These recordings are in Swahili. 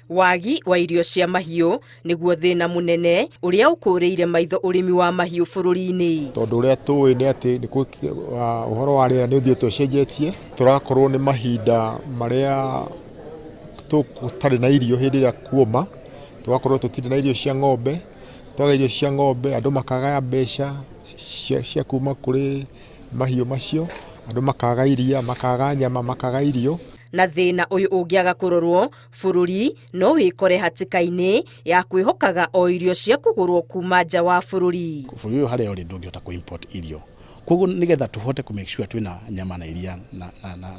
Wagi wa irio cia mahiũ nĩguo thĩna mũnene ũrĩa ũkũrĩire maitho ũrĩmi wa mahiũ bũrũri-inĩ. Tondũ ũrĩa tũĩ nĩ atĩ ũhoro wa rĩera nĩ ũthiĩte ũcenjetie, tũrakorwo nĩ mahinda marĩa tũtarĩ na irio hĩndĩ ĩrĩa kuoma, tũgakorwo tũtirĩ na irio cia ng'ombe, twaga irio cia ng'ombe andũ makaga mbeca cia kuma kũrĩ mahiũ macio, andũ makaga iria, makaga nyama, makaga irio. Na thĩna ũyũ ũngĩaga kũrorwo, bũrũri no wĩkore hatĩka-inĩ ya kwĩhokaga o irio cia kũgũrwo kuma nja wa bũrũri. Bũrũri ũyũ harĩa ũrĩ ndũngĩhota kũ-import irio. Koguo nĩgetha tũhote kũ make sure twĩna nyama na iria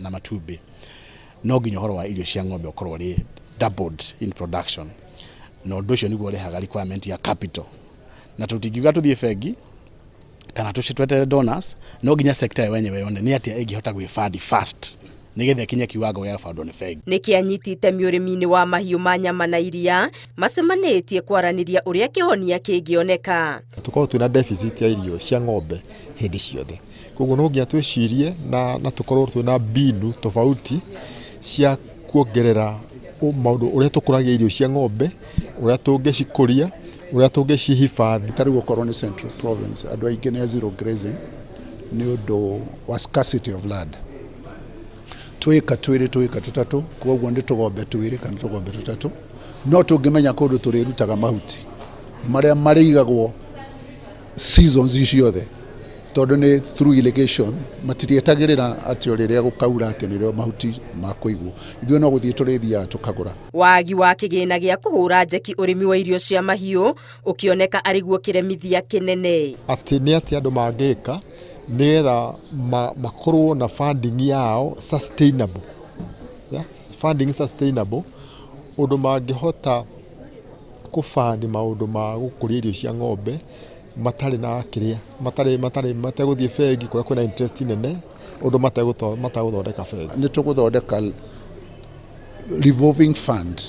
na matumbĩ, no nginya ũhoro wa irio cia ng'ombe ũkorwo ũrĩ doubled in production. Na ũndũ ũcio nĩguo ũrehaga requirement ya capital. Na tũtingiuga tũthiĩ bengi kana tũcitwetere donors, no nginya sector wenyewe yone nĩ atĩa ĩngĩhota gwĩfund first nĩgetha kinya kiwango gĩa gũbandwo nĩ bengi. Nĩkĩ anyitĩte ũrĩmi-inĩ wa mahiũ ma nyama na iria macemanĩtie kwaranĩria ũrĩa kĩhonia kĩngĩoneka. Tũkorwo twĩna deficit ya irio cia ng'ombe hĩndĩ ciothe. Koguo no nginya twĩcirie na tũkorwo twĩna mbinu tofauti cia kuongerera maũndũ ũrĩa tũkũragia irio cia ng'ombe, ũrĩa tũngĩcikũria, ũrĩa tũngĩcihifadhi. Tarĩu okorwo nĩ Central Province andũ aingĩ nĩ zero grazing nĩ ũndũ wa scarcity of land. Twĩka twĩrĩ twĩka tũtatũ, koguo nĩ tũgombe twĩrĩ kana tũgombe tũtatũ, no tũngĩmenya kũndũ tũrĩrutaga mahuti marĩa marĩigagwo seasons ciothe, tondũ nĩ through irrigation matirietagĩrĩra atĩ rĩrĩa gũkaura atĩ nĩrĩo mahuti ma kũigwo. Ithuĩ no gũthiĩ tũrĩthiaga tũkagũra. Wagi wa kĩgĩna gĩa kũhũra njeki ũrĩmi wa irio cia mahiũ ũkĩoneka arĩguo kĩremithia kĩnene. Atĩ nĩ atĩ andũ mangĩka nĩgetha makorwo na funding yao sustainable. Funding sustainable, ũndũ mangĩhota kũbandi maũndũ ma gũkũria irio cia ng'ombe matarĩ na kĩrĩa, mategũthiĩ bengi kũrĩa kwĩna interest nene, ũndũ mategũthondeka bengi. Nĩ tũgũthondeka revolving fund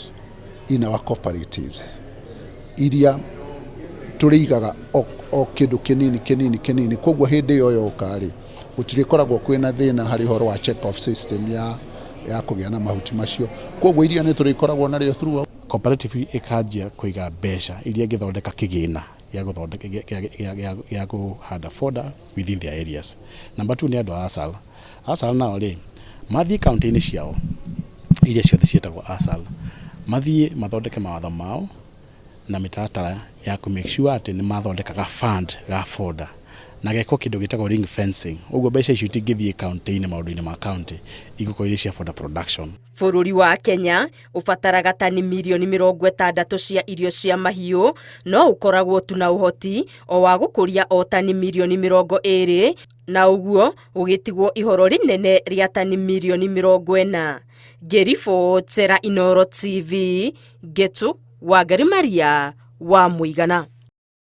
in our cooperatives iria tũrĩigaga o kĩndũ kĩnini. Koguo hĩndĩ ĩyo yoka-rĩ, gũtirĩkoragwo kwĩna thĩna harĩ ũhoro wa check off system ya kũgĩa na mahuti macio. Koguo iria nĩ tũrĩkoragwo narĩo through cooperative ĩkanjia kũiga mbeca iria ingĩthondeka kĩgĩna ya kũhanda fodder within their areas. Number 2 nĩ andũ a ASAL. ASAL nao-rĩ, mathiĩ kaunti-inĩ ciao iria ciothe ciĩtagwo ASAL, mathiĩ mathondeke mawatho mao na mĩtaratara ya kũ make sure atĩ nĩ mathondekaga fund ga fodder na geko kĩndũ gĩtagwo ring fencing. Ũguo mbeca icio itingĩthiĩ kaunti-inĩ maũndũ-inĩ ma kaunti, igũkorwo irĩ cia fodder production. Bũrũri wa Kenya ũbataraga tani mirioni 60 cia irio cia mahiũ, no ũkoragwo tu na ũhoti o wa gũkũria o tani mirioni 20, na ũguo ũgĩtigwo ihoro rĩnene rĩa tani mirioni 40. Ngĩribotera Inooro TV, Getu Wangari Maria wa Mũigana.